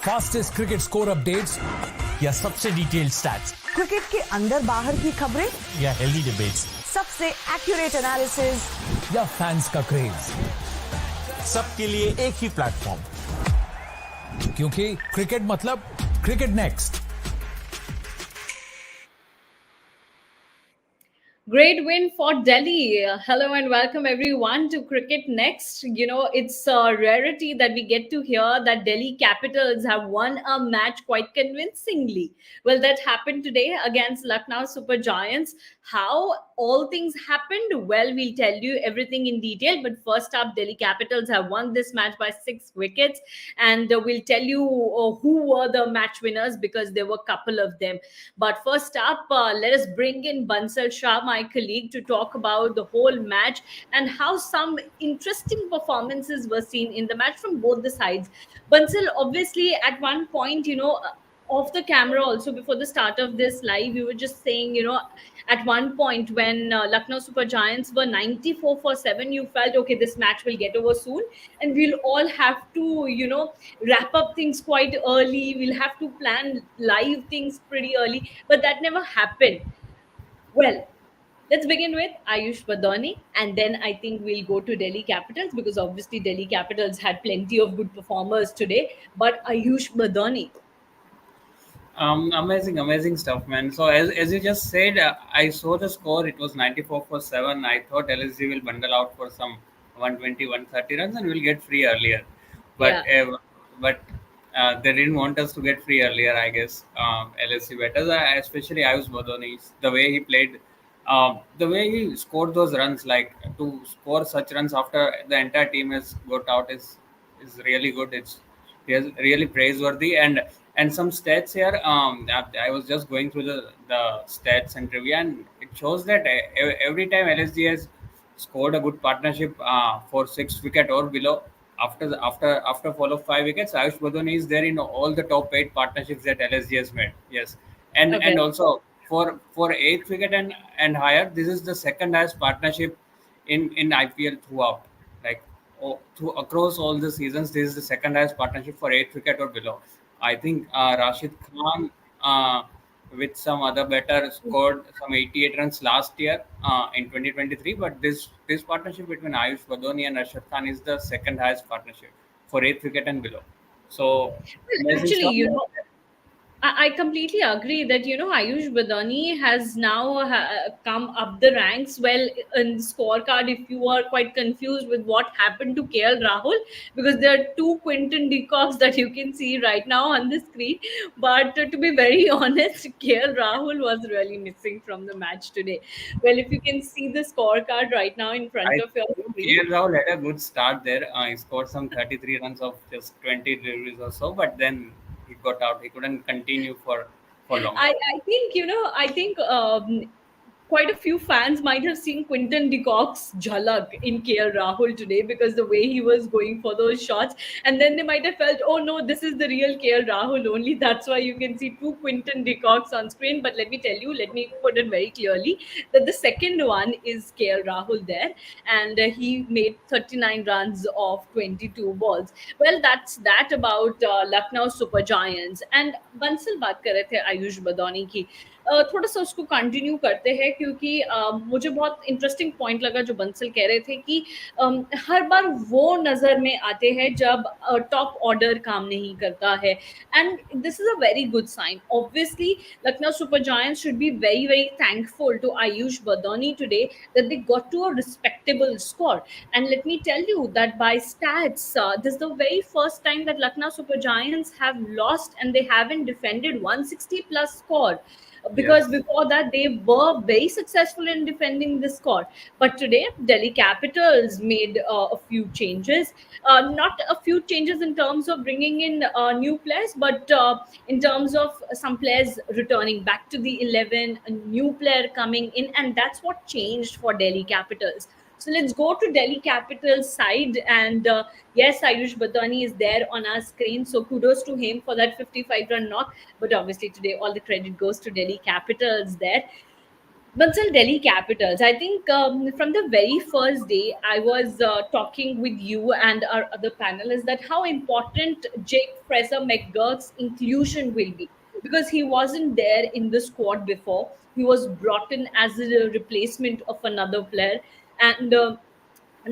Fastest cricket score updates या सबसे detailed stats, cricket के अंदर बाहर की खबरें या हेल्दी डिबेट्स, सबसे एक्यूरेट एनालिसिस या फैंस का क्रेज, सबके लिए एक ही प्लेटफॉर्म, क्योंकि क्रिकेट मतलब cricket next. Great win for Delhi. Hello and welcome everyone to Cricket Next. You know, it's a rarity that we get to hear that Delhi Capitals have won a match quite convincingly. Well, that happened today against Lucknow Super Giants. How all things happened? Well, we'll tell you everything in detail. But first up, Delhi Capitals have won this match by 6 wickets. And we'll tell you who were the match winners because there were a couple of them. But first up, let us bring in Bansal Shah, my colleague, to talk about the whole match and how some interesting performances were seen in the match from both the sides. Bansal, obviously, at one point, off the camera also before the start of this live, we were just saying, at one point when Lucknow Super Giants were 94 for 7, you felt, okay, this match will get over soon and we'll all have to, wrap up things quite early. We'll have to plan live things pretty early, but that never happened. Well, let's begin with Ayush Badani, and then I think we'll go to Delhi Capitals because obviously Delhi Capitals had plenty of good performers today. But Ayush Badani, Amazing stuff, man. So as you just said, I saw the score. It was 94 for 7. I thought LSG will bundle out for some 120, 130 runs and we'll get free earlier. But yeah, they didn't want us to get free earlier, I guess. LSG betters, especially Ayush Badoni, the way he played, the way he scored those runs, like to score such runs after the entire team has got out is really good. It's really praiseworthy. And some stats here. I was just going through the stats and trivia, and it shows that every time LSG has scored a good partnership for 6 wicket or below, after fall of 5 wickets, Ayush Badoni is there in all the top 8 partnerships that LSG has made. Yes, and okay. also for 8 wicket and higher, this is the second highest partnership in IPL throughout. Like across all the seasons, this is the second highest partnership for 8 wicket or below. I think Rashid Khan, with some other batter, scored some 88 runs last year in 2023. But this partnership between Ayush Badoni and Rashid Khan is the second highest partnership for 8 wicket and below. So Well, amazing actually, stuff. I completely agree that Ayush Badani has now come up the ranks. Well, in the scorecard, if you are quite confused with what happened to KL Rahul, because there are two Quinton de Kooks that you can see right now on the screen. But to be very honest, KL Rahul was really missing from the match today. Well, if you can see the scorecard right now in front I of your think screen, KL Rahul had a good start there. He scored some 33 runs of just 20 deliveries or so, but then he got out. He couldn't continue for long. I think quite a few fans might have seen Quinton de Kock's jhalak in KL Rahul today because the way he was going for those shots, and then they might have felt, oh no, this is the real KL Rahul only. That's why you can see two Quinton de Kocks on screen. But let me tell you, let me put it very clearly that the second one is KL Rahul there, and he made 39 runs off 22 balls. Well, that's that about Lucknow Super Giants. And Bansal बात कर रहे थे आयुष बदौनी की, थोड़ा सा उसको continue करते हैं क्योंकि मुझे बहुत इंटरेस्टिंग पॉइंट लगा जो बंसल कह रहे थे कि हर बार वो नज़र में आते हैं जब टॉप ऑर्डर काम नहीं करता है, and this is a very good sign. Obviously, Lucknow Super Giants should be very, very thankful to Ayush Badani today that they got to a respectable score. And let me tell you that by stats, this is the very first time that Lucknow Super Giants have lost and they haven't defended 160 plus score, because Yes. before that they were very successful in defending the score. But today Delhi Capitals made a few changes, not a few changes in terms of bringing in new players, but in terms of some players returning back to the 11, a new player coming in, and that's what changed for Delhi Capitals. So let's go to Delhi Capitals side. And yes, Ayush Badani is there on our screen. So kudos to him for that 55 run knock. But obviously, today all the credit goes to Delhi Capitals there. Bansal, Delhi Capitals. I think from the very first day, I was talking with you and our other panelists that how important Jake Fraser McGurk's inclusion will be, because he wasn't there in the squad before. He was brought in as a replacement of another player, and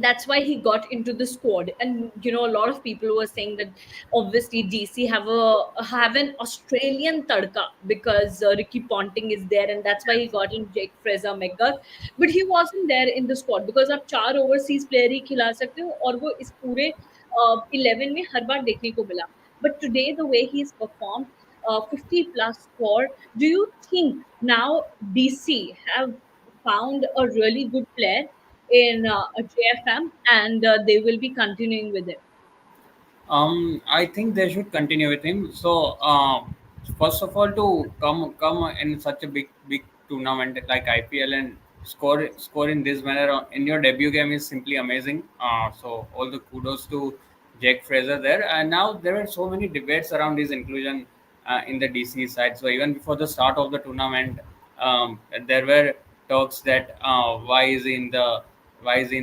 that's why he got into the squad. And a lot of people were saying that obviously DC have an Australian tadka because Ricky Ponting is there, and that's why he got in Jake Fraser McGurk. But he wasn't there in the squad because आप चार overseas player ही खिला सकते हो और वो इस पूरे 11 में हर बार देखने को मिला. But today the way he's performed, 50 plus score, do you think now DC have found a really good player in a JFM, and they will be continuing with it? I think they should continue with him. So, first of all, to come in such a big tournament like IPL and score in this manner in your debut game is simply amazing. So, all the kudos to Jake Fraser there. And now there were so many debates around his inclusion in the DC side. So, even before the start of the tournament, there were talks that why is he in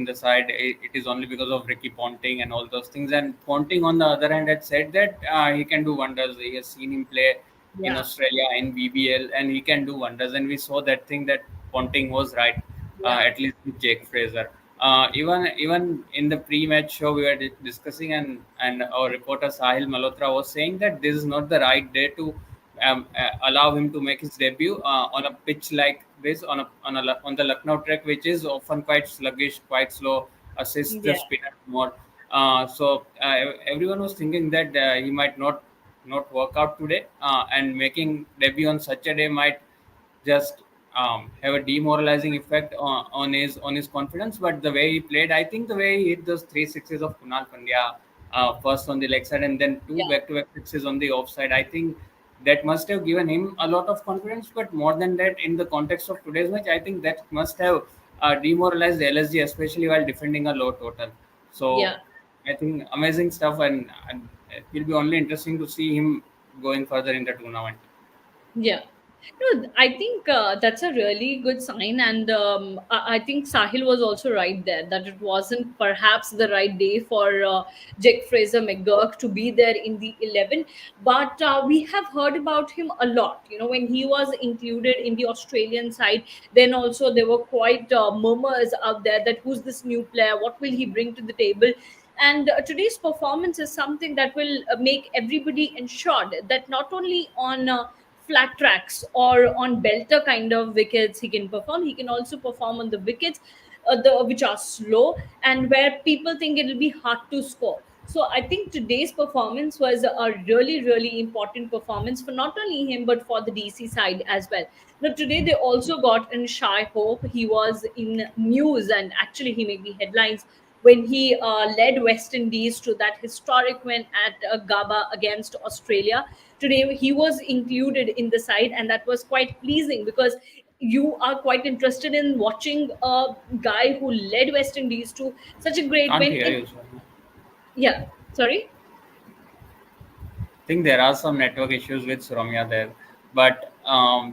the side? It is only because of Ricky Ponting and all those things. And Ponting, on the other hand, had said that he can do wonders. He has seen him play in Yeah, Australia in BBL, and he can do wonders. And we saw that thing that Ponting was right, yeah, at least with Jake Fraser. Even in the pre-match show we were discussing, and our reporter Sahil Malhotra was saying that this is not the right day to allow him to make his debut on a pitch like this on the Lucknow track, which is often quite sluggish, quite slow, assists the yeah, spinner more. Everyone was thinking that he might not work out today, and making debut on such a day might just have a demoralizing effect on his confidence. But the way he played, I think the way he hit those three sixes of Kunal Pandya, first on the leg side and then two yeah, back-to-back sixes on the offside, I think that must have given him a lot of confidence. But more than that, in the context of today's match, I think that must have demoralized LSG, especially while defending a low total. So yeah. I think amazing stuff, and it will be only interesting to see him going further in the tournament. Yeah. No, I think that's a really good sign. And I think Sahil was also right there that it wasn't perhaps the right day for Jake Fraser McGurk to be there in the 11. But we have heard about him a lot. When he was included in the Australian side, then also there were quite murmurs out there that who's this new player? What will he bring to the table? And today's performance is something that will make everybody ensured that not only on flat tracks or on belter kind of wickets he can perform, he can also perform on the wickets which are slow and where people think it will be hard to score. So I think today's performance was a really, really important performance for not only him but for the DC side as well. Now today they also got in Shy Hope. He was in news and actually he made the headlines when he led West Indies to that historic win at Gaba against Australia. Today he was included in the side, and that was quite pleasing because you are quite interested in watching a guy who led West Indies to such a great Can't win. hear And you, sir. yeah, sorry. Think there are some network issues with Suromya there. But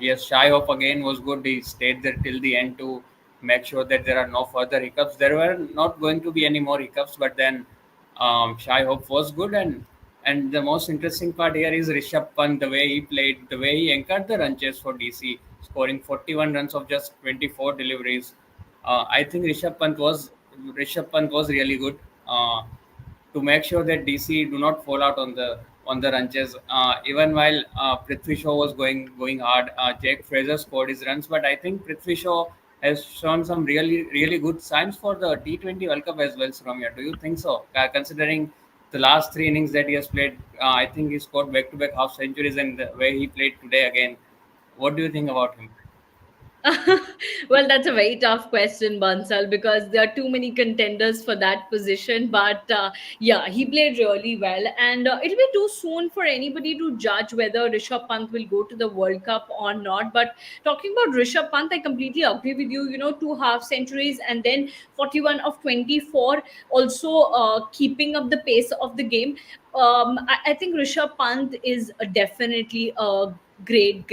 yes, Shai Hope again was good. He stayed there till the end to make sure that there are no further hiccups. There were not going to be any more hiccups, but then Shai Hope was good. And the most interesting part here is Rishabh Pant, the way he played, the way he anchored the run chase for DC, scoring 41 runs of just 24 deliveries. I think Rishabh Pant was really good. To make sure that DC do not fall out on the ranches. Even while Prithvi Shaw was going hard, Jake Fraser scored his runs, but I think Prithvi Shaw has shown some really good signs for the T20 World Cup as well. Ramya, do you think so? Considering the last three innings that he has played, I think he scored back-to-back half centuries, and the way he played today again. What do you think about him? Well, that's a very tough question, Bansal, because there are too many contenders for that position. But yeah, he played really well, and it'll be too soon for anybody to judge whether Rishabh Pant will go to the World Cup or not. But talking about Rishabh Pant, I completely agree with you. Two half centuries and then 41 of 24, also keeping up the pace of the game. I think Rishabh Pant is definitely a great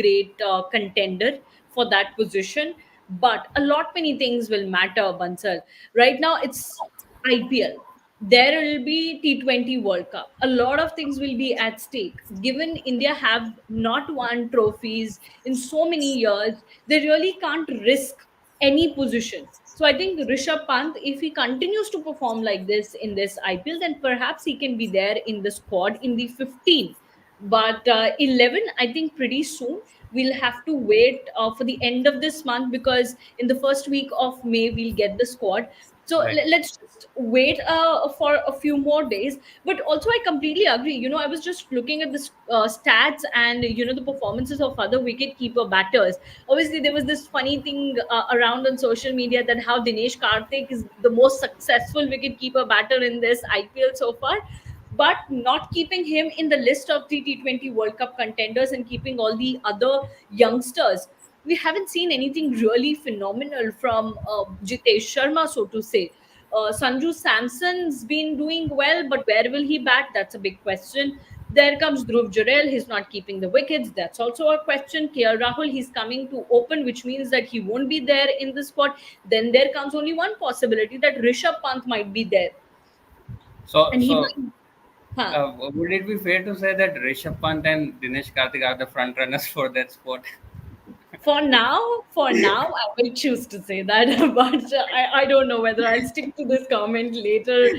contender for that position. but a lot many things will matter, Bansal. Right now it's IPL. There will be T20 World Cup. A lot of things will be at stake. Given India have not won trophies in so many years, they really can't risk any position. So I think Rishabh Pant, if he continues to perform like this in this IPL, then perhaps he can be there in the squad in the 15. But 11, I think pretty soon we'll have to wait for the end of this month, because in the first week of May we'll get the squad. So Right. let's just wait for a few more days. But also, I completely agree. I was just looking at the stats and the performances of other wicket keeper batters. Obviously, there was this funny thing around on social media that how Dinesh Karthik is the most successful wicket keeper batter in this IPL so far, but not keeping him in the list of the T20 World Cup contenders and keeping all the other youngsters. We haven't seen anything really phenomenal from Jitesh Sharma, so to say. Sanju Samson's been doing well, but where will he bat? That's a big question. There comes Dhruv Jurel. He's not keeping the wickets. That's also a question. KL Rahul, he's coming to open, which means that he won't be there in the squad. Then there comes only one possibility, that Rishabh Pant might be there. So, And he so might. Huh. would it be fair to say that Rishabh Pant and Dinesh Karthik are the front runners for that spot? For now, I will choose to say that, but I don't know whether I'll stick to this comment later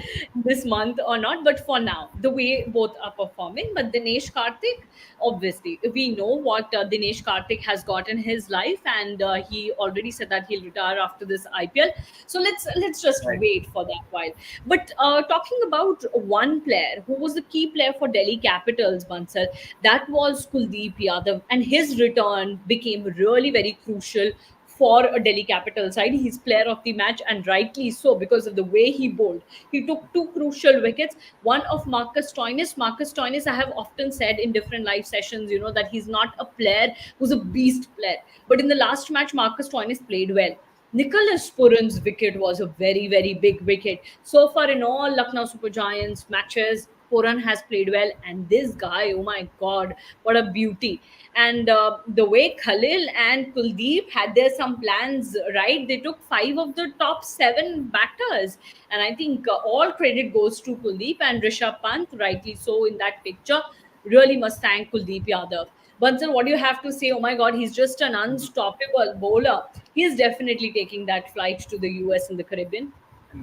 this month or not. But for now, the way both are performing, but Dinesh Karthik, obviously, we know what Dinesh Karthik has got in his life, and he already said that he'll retire after this IPL. So let's just Right. wait for that while. But talking about one player who was the key player for Delhi Capitals, Bansal, that was Kuldeep Yadav, and his return became really very crucial for a Delhi Capital side. He's player of the match, and rightly so, because of the way he bowled. He took two crucial wickets. One of Marcus Stoinis. Marcus Stoinis, I have often said in different live sessions, that he's not a player who's a beast player. But in the last match, Marcus Stoinis played well. Nicholas Puran's wicket was a very, very big wicket. So far in all Lucknow Super Giants matches, Puran has played well. And this guy, oh my God, what a beauty. And the way Khalil and Kuldeep had their some plans, right? They took five of the top seven batters. And I think all credit goes to Kuldeep and Rishabh Pant, rightly so in that picture. Really must thank Kuldeep Yadav. Bansal, what do you have to say? Oh my God, he's just an unstoppable bowler. He is definitely taking that flight to the US and the Caribbean.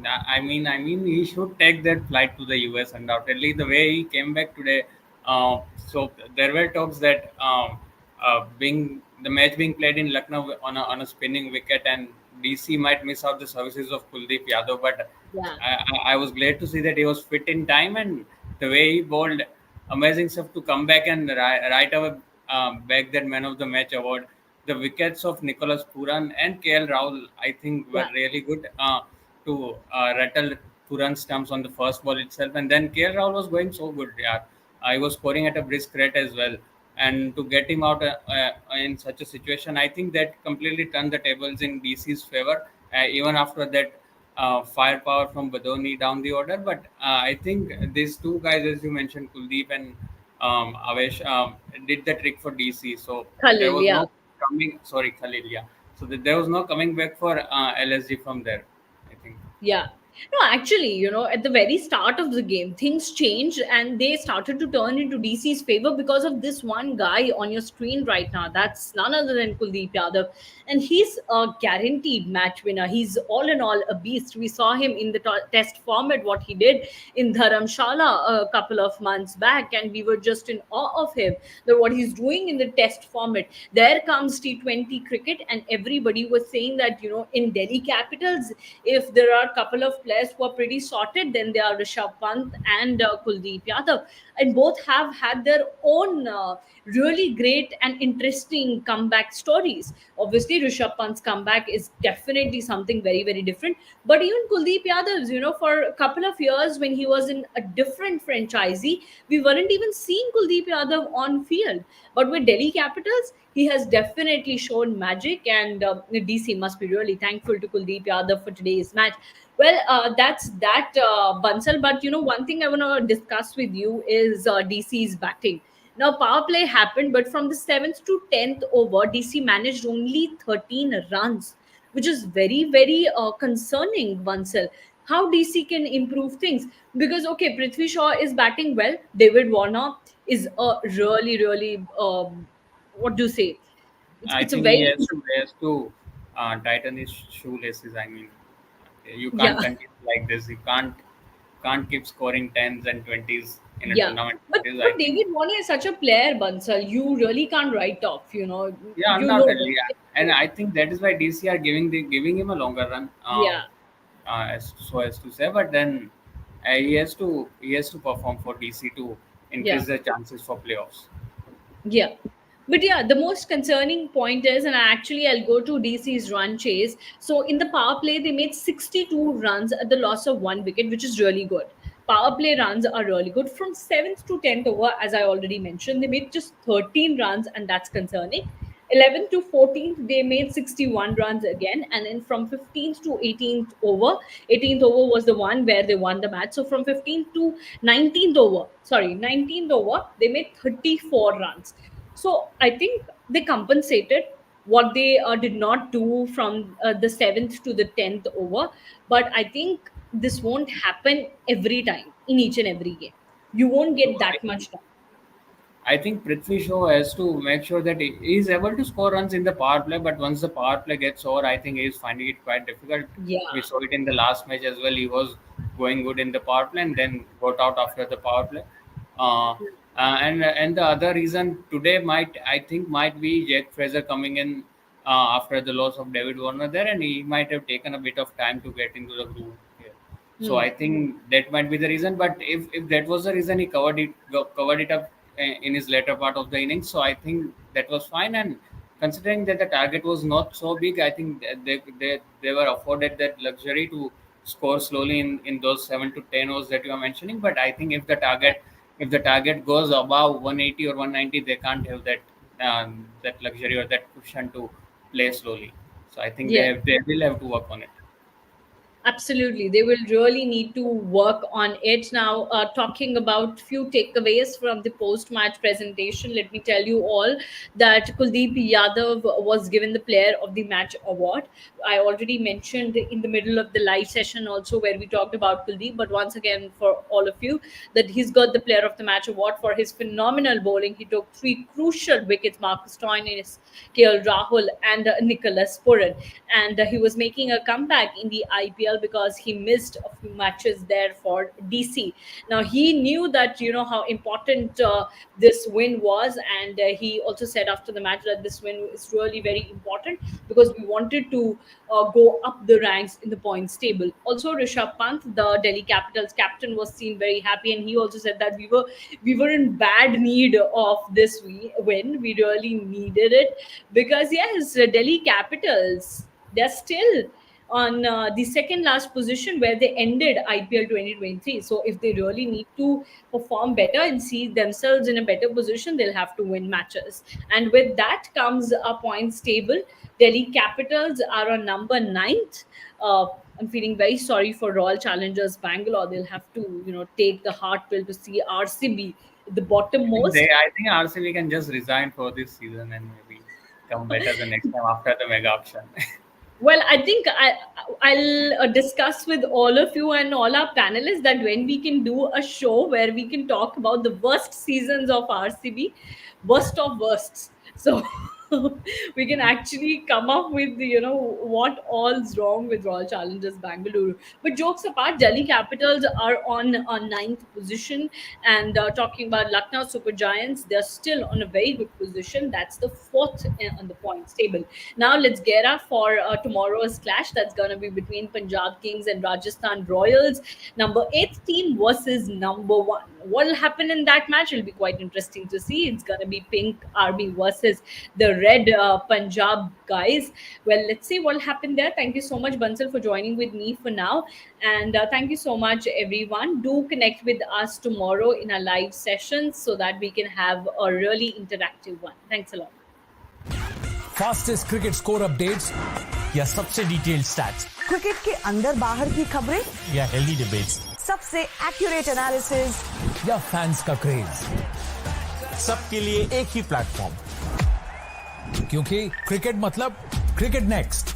I mean, he should take that flight to the US undoubtedly. The way he came back today, so there were talks that being the match being played in Lucknow on a spinning wicket, and DC might miss out the services of Kuldeep Yadav. But Yeah, I was glad to see that he was fit in time, and the way he bowled, amazing stuff to come back and right away bag that man of the match award. The wickets of Nicholas Puran and KL Rahul, I think, were yeah, really good to rattle Puran stumps on the first ball itself. And then KL Rahul was going so good. Yeah, I was scoring at a brisk rate as well. And to get him out in such a situation, I think that completely turned the tables in DC's favor. Even after that firepower from Badoni down the order. But I think these two guys, as you mentioned, Kuldeep and Avesh, did the trick for DC. So there Khalil, was yeah. no coming. Sorry, Khalil. Yeah. So there was no coming back for LSG from there, I think. Yeah. No, actually, at the very start of the game, things changed and they started to turn into DC's favor because of this one guy on your screen right now. That's none other than Kuldeep Yadav. And he's a guaranteed match winner. He's all in all a beast. We saw him in the test format, what he did in Dharamshala a couple of months back, and we were just in awe of him. That what he's doing in the test format. There comes T20 cricket, and everybody was saying that, in Delhi Capitals, if there are a couple of players who are pretty sorted, then they are Rishabh Pant and Kuldeep Yadav. And both have had their own really great and interesting comeback stories. Obviously, Rishabh Pant's comeback is definitely something very, very different. But even Kuldeep Yadav's, for a couple of years when he was in a different franchisee, we weren't even seeing Kuldeep Yadav on field. But with Delhi Capitals, he has definitely shown magic, and DC must be really thankful to Kuldeep Yadav for today's match. Well, that's that, Bansal. But one thing I want to discuss with you is DC's batting. Now, power play happened, but from the 7th to 10th over, DC managed only 13 runs. which is very, very concerning, Bansal. How DC can improve things? Because, okay, Prithvi Shaw is batting well. David Warner is a really, really, what do you say? I It's a think he very, has to tighten his shoelaces. I mean, you yeah. can't continue like this. You can't keep scoring tens and twenties in a Yeah, tournament but like this. I but think, David Warner is such a player, Bansal. You really can't write off. yeah, You know what undoubtedly, yeah. he can And do. I think that is why DC are giving him a longer run, Yeah, so as to say. But then he has to perform for DC to yeah. increase the chances for playoffs. Yeah. But yeah, the most concerning point is, and I'll go to DC's run chase. So in the power play, they made 62 runs at the loss of 1 wicket, which is really good. Power play runs are really good. From 7th to 10th over, as I already mentioned, they made just 13 runs, and that's concerning. 11th to 14th, they made 61 runs again. And then from 15th to 18th over was the one where they won the match. So from 15th to 19th over, they made 34 runs. So I think they compensated what they did not do from the 7th to the 10th over. But I think this won't happen every time in each and every game. You won't So get that much time. I think Prithvi Shaw has to make sure that he is able to score runs in the power play, but once the power play gets over, I think he is finding it quite difficult. We Yeah. saw it in the last match as well. He was going good in the power play and then got out after the power play. Uh, and the other reason today might be Jake Fraser coming in after the loss of David Warner there, and he might have taken a bit of time to get into the groove here. So Hmm. I think that might be the reason. But if that was the reason, he covered it up in his later part of the innings. So I think that was fine. And considering that the target was not so big, I think that they were afforded that luxury to score slowly in those 7 to 10 overs that you are mentioning. But I think if the target goes above 180 or 190, they can't have that luxury or that cushion to play slowly. So I think Yeah. they will have to work on it. Absolutely, they will really need to work on it now. Talking about few takeaways from the post-match presentation, let me tell you all that Kuldeep Yadav was given the Player of the Match award. I already mentioned in the middle of the live session also where we talked about Kuldeep, but once again for all of you that he's got the Player of the Match award for his phenomenal bowling. He took three crucial wickets: Marcus Stoinis, KL Rahul, and Nicholas Puran, and he was making a comeback in the IPL because he missed a few matches there for DC. Now he knew that how important this win was, and he also said after the match that this win is really very important because we wanted to go up the ranks in the points table. Also, Rishabh Pant, the Delhi Capitals captain, was seen very happy, and he also said that we were in bad need of this win. We really needed it because yes, Delhi Capitals, they're still on the second last position where they ended IPL 2023. So if they really need to perform better and see themselves in a better position, they'll have to win matches. And with that comes a points table. Delhi Capitals are on number ninth. Uh, I'm feeling very sorry for Royal Challengers Bangalore. They'll have to, take the hard pill to see RCB at the bottommost. I think RCB can just resign for this season and maybe come better the next time after the mega auction. Well, I think I'll discuss with all of you and all our panelists that when we can do a show where we can talk about the worst seasons of RCB, worst of worsts. So we can actually come up with what all's wrong with Royal Challengers Bangalore. But jokes apart, Delhi Capitals are on a ninth position, and talking about Lucknow Super Giants, they're still on a very good position. That's the fourth on the points table. Now let's get up for tomorrow's clash. That's going to be between Punjab Kings and Rajasthan Royals. Number 8 team versus number 1. What will happen in that match will be quite interesting to see. It's going to be Pink Army versus the Red Punjab guys. Well, let's see what will happen there. Thank you so much, Bansal, for joining with me for now. And thank you so much, everyone. Do connect with us tomorrow in our live sessions so that we can have a really interactive one. Thanks a lot. Fastest cricket score updates या सबसे detailed stats cricket के अंदर बाहर की खबरें या healthy debates सबसे accurate analysis या फैंस का क्रेज, सबके लिए एक ही प्लेटफॉर्म, क्योंकि क्रिकेट मतलब क्रिकेट नेक्स्ट।